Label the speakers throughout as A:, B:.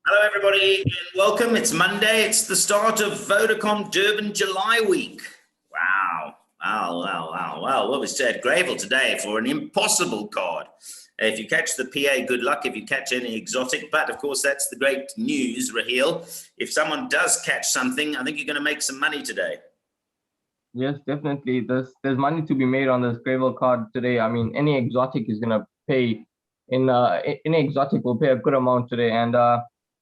A: Hello, everybody, and welcome. It's Monday. It's the start of Vodacom Durban July week. Wow. Wow. What was said? Greyville today for an impossible card. If you catch the PA, good luck. If you catch any exotic, but of course, that's the great news, Rahiel. If someone does catch something, I think you're going to make some money today.
B: Yes, definitely. There's money to be made on this Greyville card today. I mean, any exotic is gonna pay any exotic will pay a good amount today, and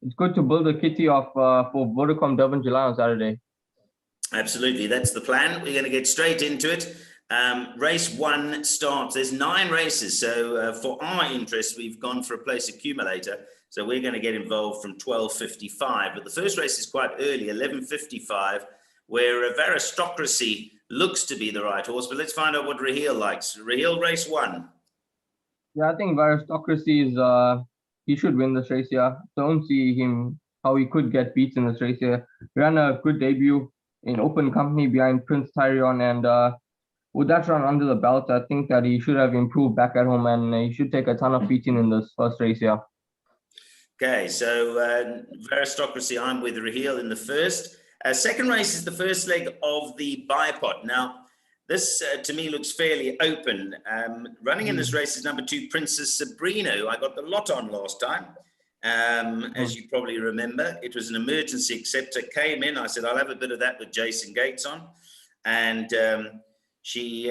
B: it's good to build a kitty of for Vodacom Durban July on Saturday.
A: Absolutely, that's the plan. We're going to get straight into it. Race one starts. There's 9 races, so for our interest, we've gone for a place accumulator. So we're going to get involved from 12:55. But the first race is quite early, 11:55, where Aristocracy looks to be the right horse. But let's find out what Rahiel likes. Rahiel, race one.
B: Yeah, I think Aristocracy is he should win this race here. Don't see him how he could get beat in this race here. He ran a good debut in open company behind Prince Tyrion, and with that run under the belt, I think that he should have improved back at home, and he should take a ton of beating in this first race here.
A: Okay, so Aristocracy, I'm with Rahiel in the first. Second race is the first leg of the bipod. Now, this to me looks fairly open. Running in this race is number 2, Princess Sabrina, who I got the lot on last time. As you probably remember, it was an emergency acceptor, came in. I said, I'll have a bit of that with Jason Gates on. And she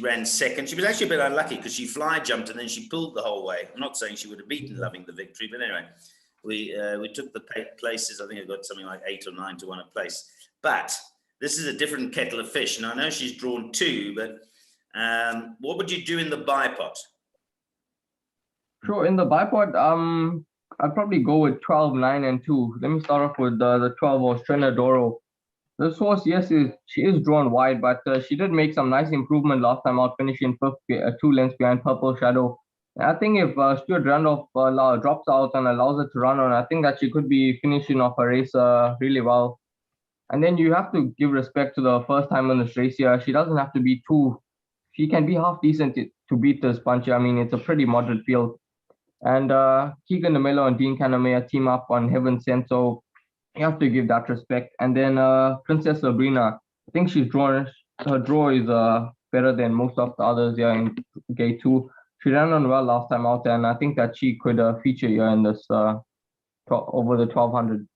A: ran second. She was actually a bit unlucky because she fly jumped and then she pulled the whole way. I'm not saying she would have beaten Loving the Victory, but anyway, we took the places. I think I got something like 8 or 9 to 1 a place. But this is a different kettle of fish. And I know she's drawn 2, but what would you do in the bipod?
B: Sure, in the bipod, I'd probably go with 12, 9, and 2. Let me start off with the 12 horse Trenadoro. This horse, yes, she is drawn wide, but she did make some nice improvement last time out, finishing 5th, 2 lengths behind Purple Shadow. And I think if Stuart Randolph drops out and allows her to run on, I think that she could be finishing off a race really well. And then you have to give respect to the first time in this race here. She doesn't have to be too. She can be half decent to beat this puncher. I mean, it's a pretty moderate field. And Keegan DeMello and Dean Canamea team up on Heaven Sent, so you have to give that respect. And then Princess Sabrina, I think her draw is better than most of the others here in gate 2. She ran on well last time out, and I think that she could feature here in this over the 1200.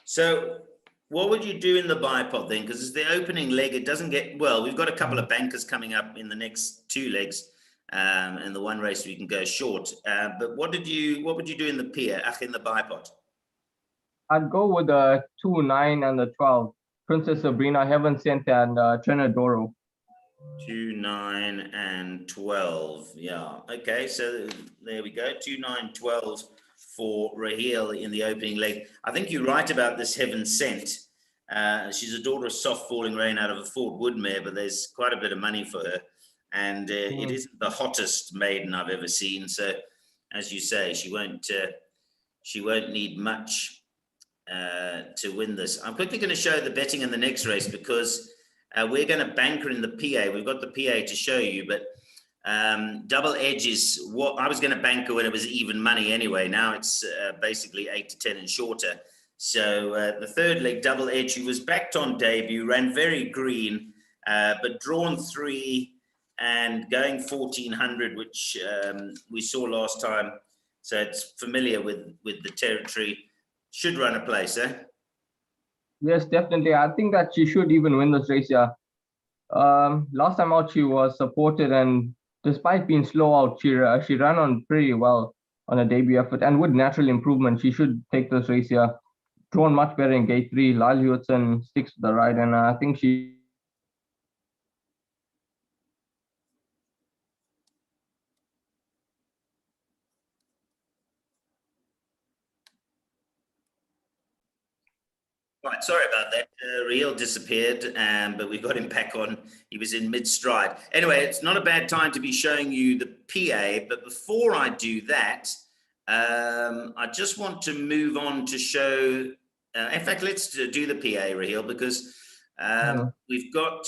A: So what would you do in the bipod then? Because it's the opening leg. It doesn't get well. We've got a couple of bankers coming up in the next 2 legs, and the one race we can go short. But what would you do in the pier? In the bipod?
B: I'd go with the 2, 9, and the 12. Princess Sabrina, Heaven Sent, and Trenadoro.
A: 2, 9, and 12. Yeah. Okay. So there we go. 2, 9, 12 for Rahiel in the opening leg. I think you're right about this Heaven Sent. She's a daughter of Soft Falling Rain out of a Fort Wood mare, but there's quite a bit of money for her. And it isn't the hottest maiden I've ever seen. So, as you say, she won't need much to win this. I'm quickly going to show the betting in the next race because we're going to banker in the PA. We've got the PA to show you, but double edge is what I was going to banker when it was even money anyway. Now it's basically 8 to 10 and shorter. So the third leg, double edge, he was backed on debut, ran very green, but drawn 3 and going 1400, which we saw last time. So it's familiar with the territory. Should run a place, eh?
B: Yes, definitely. I think that she should even win this race. Yeah. Last time out, she was supported, and despite being slow out, she ran on pretty well on a debut effort, and with natural improvement, she should take this race here. Drawn much better in gate 3. Lyle Hewitson sticks to the right, and I think she.
A: Right, sorry about that. Rahiel disappeared, but we got him back on. He was in mid-stride. Anyway, it's not a bad time to be showing you the PA, but before I do that, I just want to move on to show... in fact, let's do the PA, Rahiel, because we've got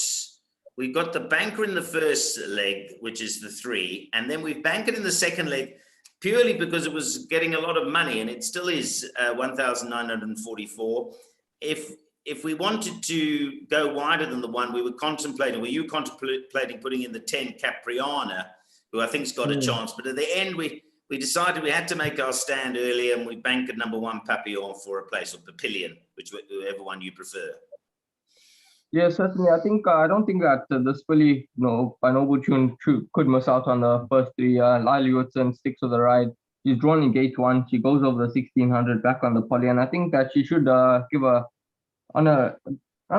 A: the banker in the first leg, which is the 3, and then we've bankered in the second leg purely because it was getting a lot of money, and it still is 1,944. If we wanted to go wider than the one, we were contemplating, were you contemplating putting in the 10 Capriana, who I think's got a chance, but at the end we decided we had to make our stand early, and we banked at number 1 Papillon for a place, or Papillion, whichever one you prefer.
B: Yeah, certainly. I don't think that this filly, by no tune could miss out on the first three. Lyle Woodson sticks to the ride. She's drawn in gate 1. She goes over the 1600 back on the poly, and I think that she should give on a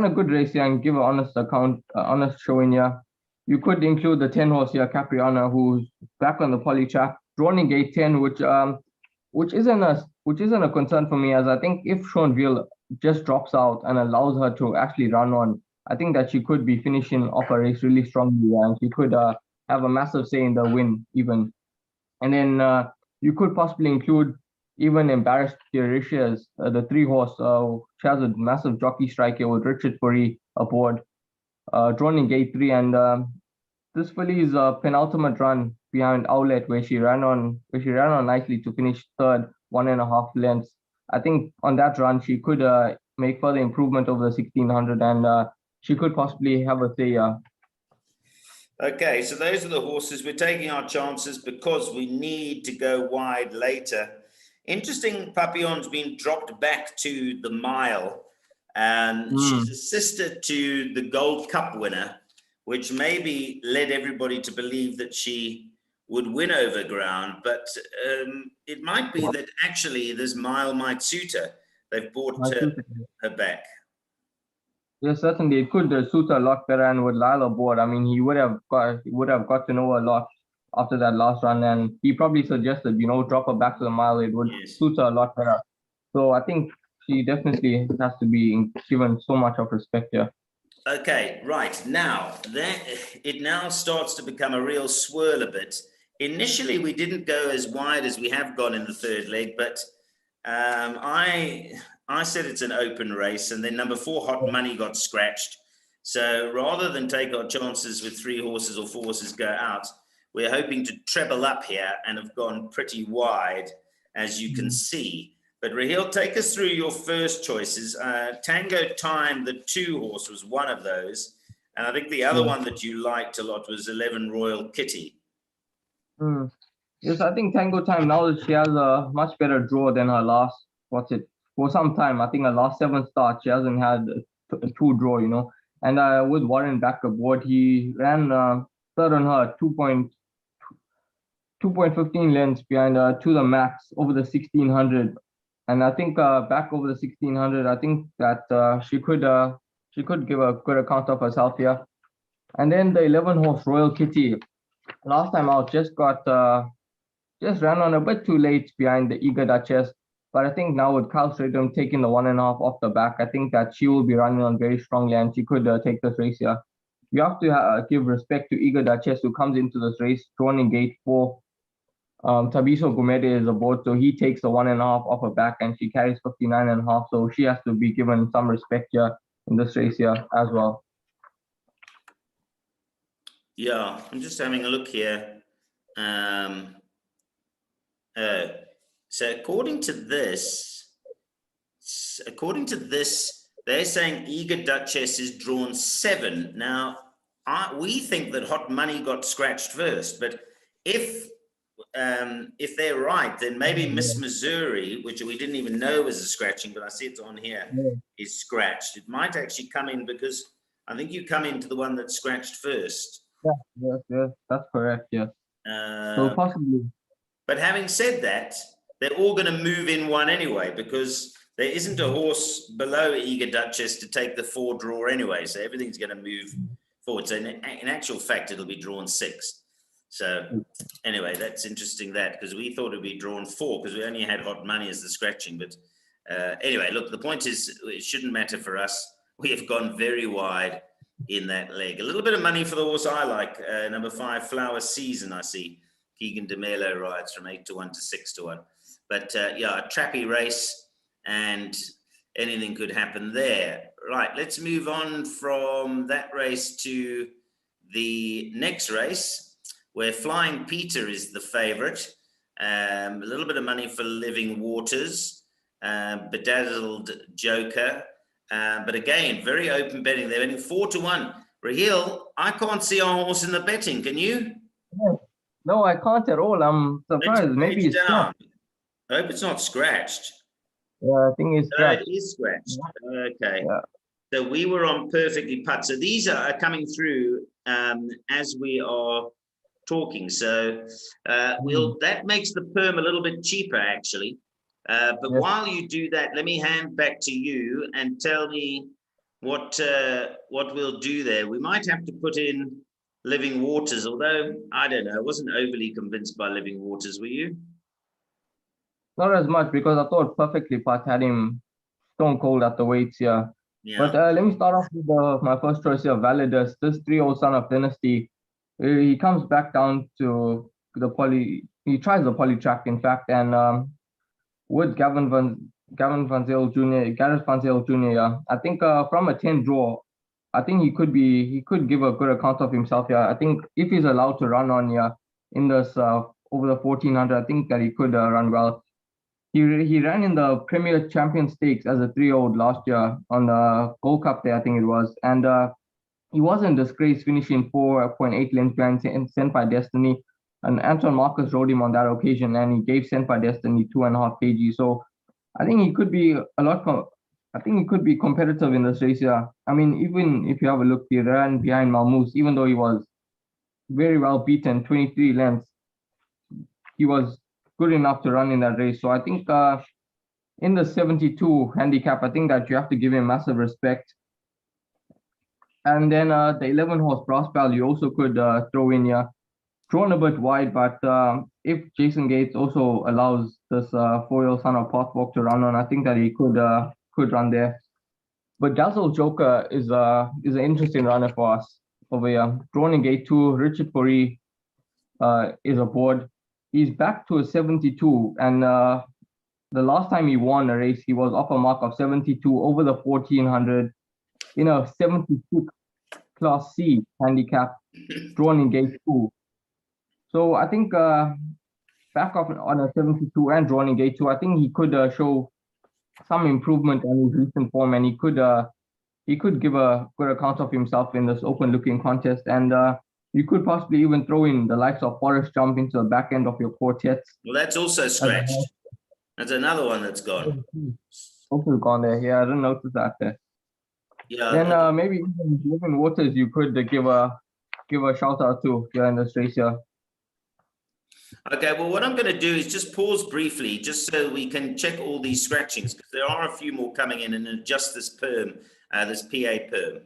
B: good race here and give an honest showing here. You could include the 10 horse here, Capriana, who's back on the Polytrack, drawn in gate 10, which isn't a concern for me, as I think if Seanville just drops out and allows her to actually run on, I think that she could be finishing off a race really strongly, and she could have a massive say in the win even. And then you could possibly include even Embarrassed Tiresias, the 3 horse. She has a massive jockey strike here with Richard Furry aboard, drawn in gate 3, and this filly's penultimate run behind Outlet, where she ran on nicely to finish third, 1.5 lengths. I think on that run she could make further improvement over the 1600, and she could possibly have a say.
A: Okay, so those are the horses. We're taking our chances because we need to go wide later. Interesting, Papillon's been dropped back to the mile, and she's a sister to the Gold Cup winner, which maybe led everybody to believe that she would win over ground, but it might be that actually this mile might suit her. They've brought her back.
B: Yes, certainly it could suit her a lot better, and with Lyle aboard, I mean, he would have got to know a lot after that last run, and he probably suggested, drop her back to the mile. It would suit her a lot better. So I think she definitely has to be given so much of respect here.
A: Okay, right. Now, it now starts to become a real swirl a bit. Initially, we didn't go as wide as we have gone in the third leg, but I said it's an open race, and then number 4, Hot Money, got scratched. So rather than take our chances with 3 horses or 4 horses go out, we're hoping to treble up here and have gone pretty wide, as you can see. But Rahiel, take us through your first choices. Tango Time, the 2 horse, was one of those. And I think the other one that you liked a lot was 11 Royal Kitty.
B: Yes, I think Tango Time, now that she has a much better draw than her last, for some time. I think her last 7 starts, she hasn't had a 2 draw, And with Warren back aboard, he ran third on her, 2.15 lengths behind to the max over the 1600. And I think back over the 1600, I think that she could give a good account of herself here. And then the 11 horse Royal Kitty, last time out, just ran on a bit too late behind the Eager Duchess. But I think now with Kyle Stradom taking the 1.5 off the back, I think that she will be running on very strongly, and she could take this race here. You have to give respect to Eager Duchess, who comes into this race drawn in gate 4. Tabiso Gumede is aboard, so he takes the 1.5 off her back, and she carries 59.5. So she has to be given some respect here in this race here as well.
A: Yeah, I'm just having a look here. So according to this, they're saying Eager Duchess is drawn 7. Now, we think that Hot Money got scratched first, but if they're right, then maybe Miss Missouri, which we didn't even know was a scratching, but I see it's on here, is scratched. It might actually come in because I think you come into the one that scratched first.
B: Yes, that's correct. Yes. So possibly.
A: But having said that, they're all going to move in one anyway, because there isn't a horse below Eager Duchess to take the 4 draw anyway. So everything's going to move forward. So in actual fact, it'll be drawn 6. So anyway, that's interesting because we thought it'd be drawn 4 because we only had Hot Money as the scratching. But anyway, look, the point is it shouldn't matter for us. We have gone very wide in that leg. A little bit of money for the horse I like. Number 5, Flower Season, I see. Keegan DeMelo rides from 8-1 to 6-1. But yeah, a trappy race, and anything could happen there. Right, let's move on from that race to the next race, where Flying Peter is the favorite. A little bit of money for Living Waters, Bedazzled Joker. But again, very open betting. They're winning 4-1. Rahiel, I can't see our horse in the betting. Can you?
B: No, I can't at all. I'm surprised. Maybe it's
A: down. I hope it's not scratched.
B: Yeah, I think it's scratched.
A: It is scratched. Okay.
B: Yeah.
A: So we were on perfectly put. So these are coming through as we are talking. So that makes the perm a little bit cheaper, actually. But while you do that, let me hand back to you and tell me what we'll do there. We might have to put in Living Waters, although I don't know. I wasn't overly convinced by Living Waters. Were you?
B: Not as much, because I thought perfectly put had him stone cold at the weights here. Yeah. But let me start off with my first choice here, Validus. This 3-year-old son of Dynasty. He comes back down to the he tries the Polytrack, in fact, and with Gareth Van Zyl Jr. Yeah, I think from a 10 draw, I think he could give a good account of himself. Yeah, I think if he's allowed to run on in this over the 1400, I think that he could run well. He ran in the Premier Champion Stakes as a 3-year-old last year on the Gold Cup there, I think it was, and he wasn't disgraced, finishing 4.8 lengths behind Sent by Destiny. And Anton Marcus rode him on that occasion, and he gave Sent by Destiny 2.5 kg. So I think he could be I think he could be competitive in this race here. I mean, even if you have a look, he ran behind Malmoos, even though he was very well beaten, 23 lengths. He was good enough to run in that race. So I think in the 72 handicap, I think that you have to give him massive respect. And then the 11 horse Brass Bell, you also could throw in here. Drawn a bit wide, but if Jason Gates also allows this 4-year-old son of Pathwalk to run on, I think that he could run there. But Dazzle Joker is an interesting runner for us over here. Drawn in gate 2, Richard Puri is aboard. He's back to a 72, and the last time he won a race, he was off a mark of 72 over the 1400 in a 76 Class C handicap, drawn in gate 2. So I think back off on a 72 and drawn in gate 2, I think he could show some improvement on his recent form, and he could give a good account of himself in this open-looking contest. And you could possibly even throw in the likes of Forest Jump into the back end of your quartets.
A: Well, that's also scratched. That's another one that's gone.
B: Also gone there. Yeah, I didn't notice that there. Yeah. Then maybe even Living Waters, you could give a shout out to here in this race here.
A: Okay, well, what I'm going to do is just pause briefly, just so we can check all these scratchings, because there are a few more coming in and adjust this perm, this PA perm.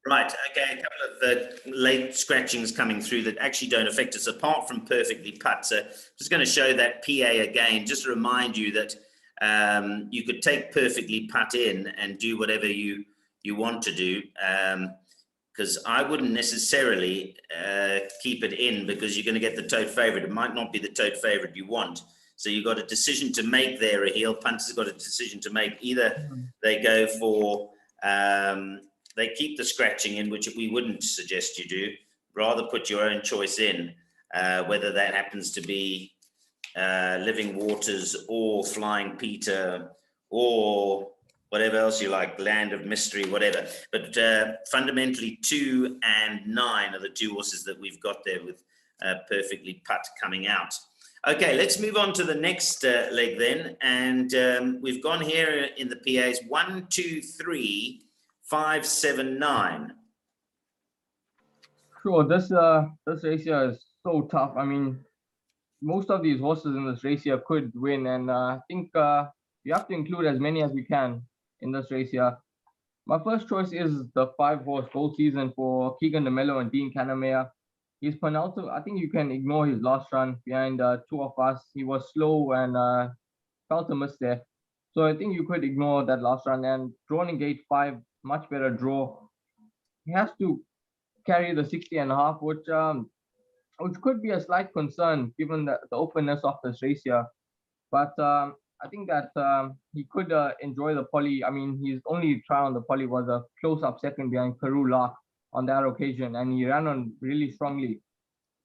A: Right, okay, a couple of the late scratchings coming through that actually don't affect us, apart from perfectly put. So just going to show that PA again, just to remind you that you could take perfectly put in and do whatever you want to do. Because I wouldn't necessarily keep it in, because you're going to get the tote favorite. It might not be the tote favorite you want. So you've got a decision to make there. Rahiel, punters got a decision to make. Either they go for, they keep the scratching in, which we wouldn't suggest you do. Rather put your own choice in, whether that happens to be Living Waters or Flying Peter or whatever else you like, Land of Mystery, whatever. But fundamentally, 2 and 9 are the two horses that we've got there with perfectly put coming out. Okay, let's move on to the next leg then. And we've gone here in the PAs 1, 2, 3, 5, 7, 9.
B: Sure, this race here is so tough. I mean, most of these horses in this race here could win, and I think you have to include as many as you can in this race here. My first choice is the 5-horse Gold Season for Keegan DeMello and Dean Canamea. His penultimate, I think you can ignore his last run behind 2 of us. He was slow and felt a miss there. So I think you could ignore that last run. And drawn in gate 5, much better draw. He has to carry the 60.5, which could be a slight concern given the openness of this race here. But I think that he could enjoy the poly. I mean, his only try on the poly was a close-up second behind Karoo Lark on that occasion, and he ran on really strongly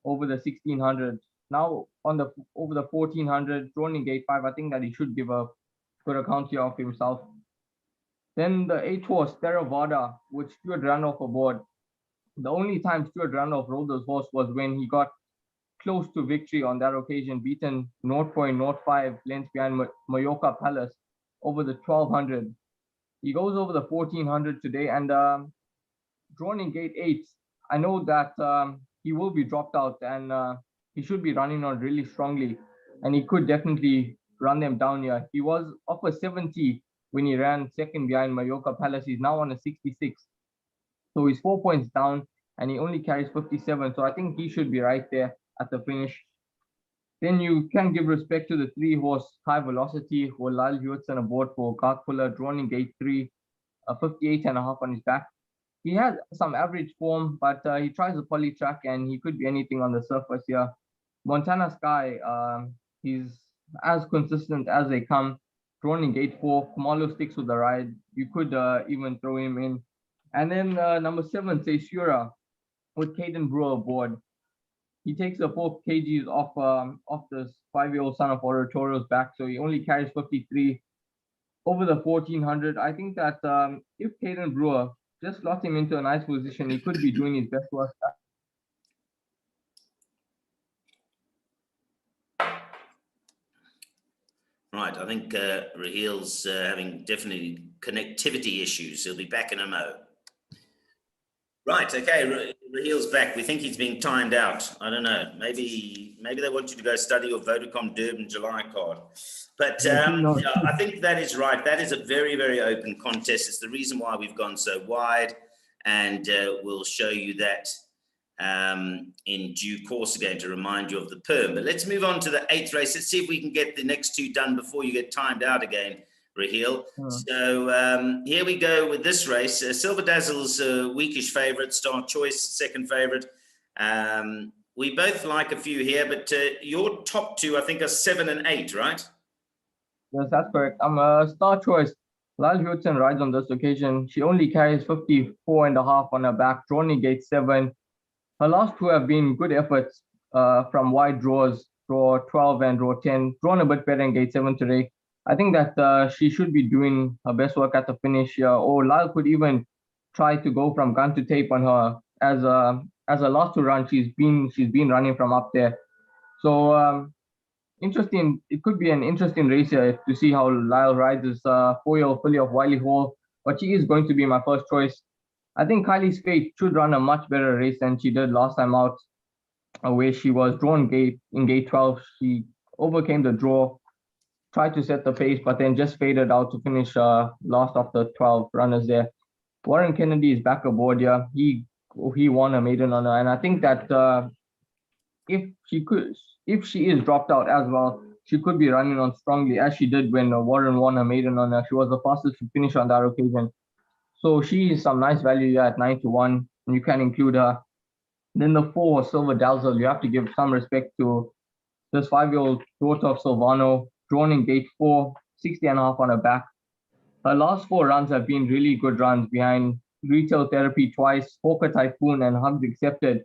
B: over the 1600. Now on the over the 1400, drawn in gate 5, I think that he should give a good account here of himself. Then the 8th horse, Theravada, with Stuart Randolph aboard. The only time Stuart Randolph rode this horse was when he got close to victory on that occasion, beaten 0.05 lengths behind Mallorca Palace over the 1200. He goes over the 1400 today, and drawn in gate 8. I know that he will be dropped out, and he should be running on really strongly, and he could definitely run them down here. He was off a 70 when he ran second behind Mallorca Palace. He's now on a 66. So he's 4 points down, and he only carries 57. So I think he should be right there at the finish. Then you can give respect to the 3-horse High Velocity, with Lyle Hewitson aboard for Gartfuller, drawn in gate 3, 58.5 on his back. He has some average form, but he tries a polytrack, and he could be anything on the surface here. Montana Sky, he's as consistent as they come. Drawn in gate 4, Kumalo sticks with the ride. You could even throw him in. And then number 7, Seisura, with Caden Brewer aboard. He takes the 4 kgs off this 5-year-old son of Oratorio's back, so he only carries 53 over the 1400. I think that if Caden Brewer just slots him into a nice position, he could be doing his best work.
A: Right, I think Rahiel's having definitely connectivity issues. He'll be back in a mo. Right, okay, Rahiel's back. We think he's being timed out. I don't know. Maybe they want you to go study your Vodacom Durban July card. But I think that is right. That is a very, very open contest. It's the reason why we've gone so wide, and we'll show you that in due course again to remind you of the perm. But let's move on to the 8th race. Let's see if we can get the next 2 done before you get timed out again, Rahiel. So here we go with this race. Silver Dazzle's a weakish favourite, Star Choice second favourite. We both like a few here, but your top 2, I think, are 7 and 8, right?
B: Yes, that's correct. I'm a Star Choice. Lyle Hewitson rides on this occasion. She only carries 54.5 on her back, drawn in gate 7. Her last 2 have been good efforts from wide draws, draw 12 and draw 10, drawn a bit better in gate 7 today. I think that she should be doing her best work at the finish here, or Lyle could even try to go from gun to tape on her as a last 2 run. She's been running from up there. So interesting. It could be an interesting race here to see how Lyle rides this 4-year-old filly of Wiley Hall, but she is going to be my first choice. I think Kylie's Fate should run a much better race than she did last time out, where she was drawn in gate 12. She overcame the draw, tried to set the pace, but then just faded out to finish last of the 12 runners there. Warren Kennedy is back aboard here. He won a maiden on her, and I think that if she is dropped out as well, she could be running on strongly, as she did when Warren won a maiden on her. She was the fastest to finish on that occasion. So she is some nice value here at 9-1, and you can include her. Then the 4, Silver Dazzle, you have to give some respect to this 5-year-old daughter of Silvano, drawn in gate 4, 60.5 on her back. Her last 4 runs have been really good runs behind Retail Therapy twice, Poker Typhoon, and Hugs Accepted.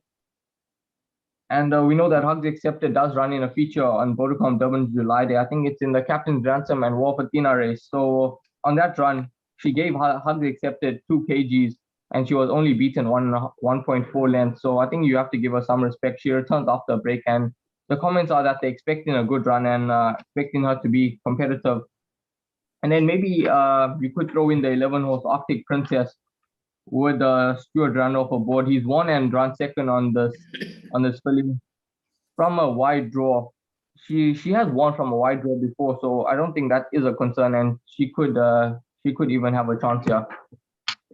B: And we know that Hugs Accepted does run in a feature on Vodacom Durban July Day. I think it's in the Captain's Ransom and War Fatina race. So on that run, she gave Hugs Accepted 2 kgs, and she was only beaten 1.4 lengths. So I think you have to give her some respect. She returns after a break, and the comments are that they're expecting a good run and expecting her to be competitive. And then maybe you could throw in the 11-horse Arctic Princess with Stuart Randolph aboard. He's won and run second on this filly from a wide draw. She has won from a wide draw before, so I don't think that is a concern, and she could even have a chance here.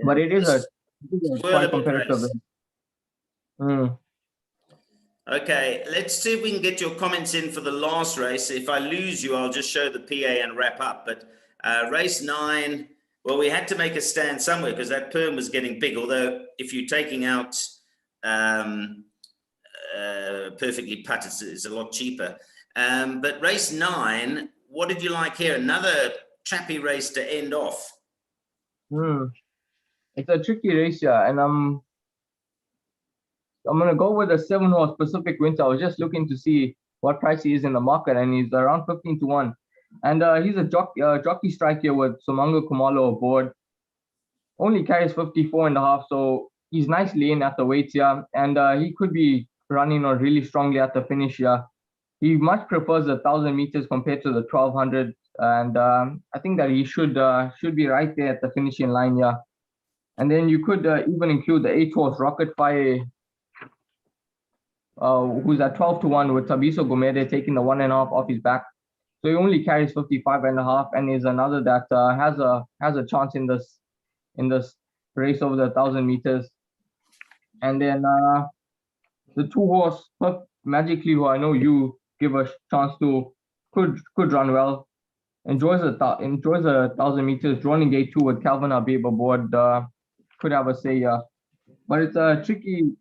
B: But it is a quite competitive.
A: Okay, let's see if we can get your comments in for the last race. If I lose you, I'll just show the PA and wrap up. But race 9, well, we had to make a stand somewhere because that perm was getting big. Although if you're taking out Perfectly Put, it's a lot cheaper. But race 9, what did you like here? Another trappy race to end off.
B: It's a tricky race here, and I'm gonna go with the 7-horse Pacific Winter. I was just looking to see what price he is in the market, and he's around 15 to 1. And he's a jockey strike here with Sumango Kumalo aboard. Only carries 54.5, so he's nicely in at the weights here, and he could be running on really strongly at the finish here. He much prefers the 1,000 meters compared to the 1,200, and I think that he should be right there at the finishing line here. And then you could even include the 8-horse Rocket Fire, who's at 12 to 1 with Tabiso Gomede taking the 1.5 off his back. So he only carries 55.5, and is another that has a chance in this race over the 1,000 meters. And then the 2-horse Magically, who I know you give a chance to, could run well. Enjoys a 1,000 meters, drawn in gate 2 with Calvin Habib aboard. Could have a say, but it's a tricky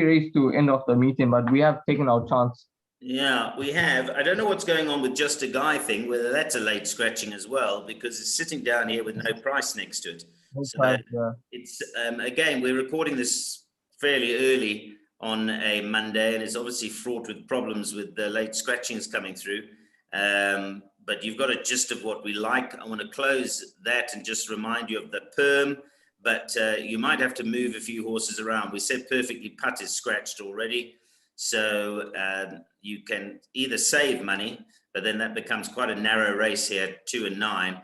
B: race to end off the meeting. But we have taken our chance.
A: Yeah, we have. I don't know what's going on with Just a Guy thing, whether that's a late scratching as well, because it's sitting down here with no price next to it. It's again, we're recording this fairly early on a Monday, and it's obviously fraught with problems with the late scratchings coming through. But you've got a gist of what we like. I want to close that and just remind you of the perm, but you might have to move a few horses around. We said Perfectly Putt is scratched already. So you can either save money, but then that becomes quite a narrow race here, 2 and 9.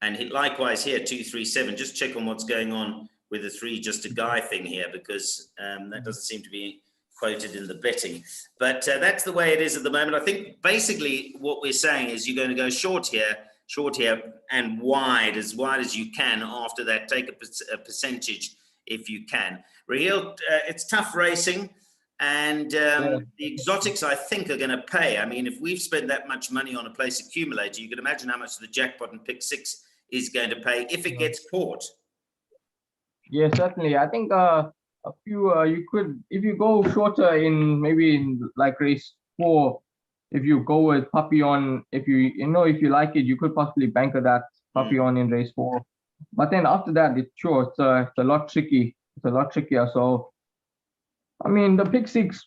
A: And likewise here, 2, 3, 7. Just check on what's going on with the 3 Just a Guy thing here, because that doesn't seem to be quoted in the betting. But that's the way it is at the moment. I think basically what we're saying is you're going to go short here, and wide as you can after that. Take a percentage if you can. Rahiel, it's tough racing. And the exotics, I think, are going to pay. I mean, if we've spent that much money on a place accumulator, you can imagine how much the jackpot and pick 6 is going to pay if it gets caught.
B: Yeah, certainly. I think a few you could, if you go shorter in maybe in like race 4, if you go with Papillon, if you like it, you could possibly banker that Papillon in race 4. But then after that, it's a lot tricky. It's a lot trickier. So I mean, the pick 6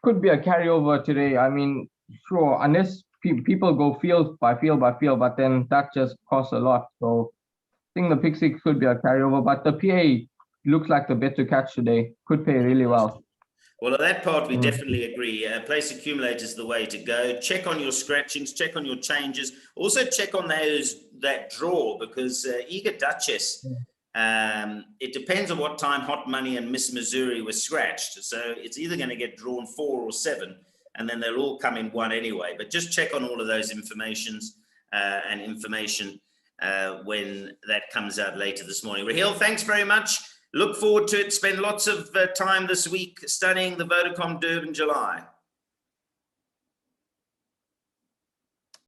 B: could be a carryover today. I mean, sure, unless people go field by field by field, but then that just costs a lot. So I think the pick 6 could be a carryover, but the PA looks like the bet to catch today. Could pay really well.
A: Well, on that part, we definitely agree. Place accumulator is the way to go. Check on your scratchings, check on your changes. Also check on that draw, because Eager Duchess, it depends on what time Hot Money and Miss Missouri were scratched. So it's either going to get drawn 4 or 7, and then they'll all come in 1 anyway. But just check on all of those information when that comes out later this morning. Rahiel, thanks very much. Look forward to it. Spend lots of time this week studying the Vodacom Durban July.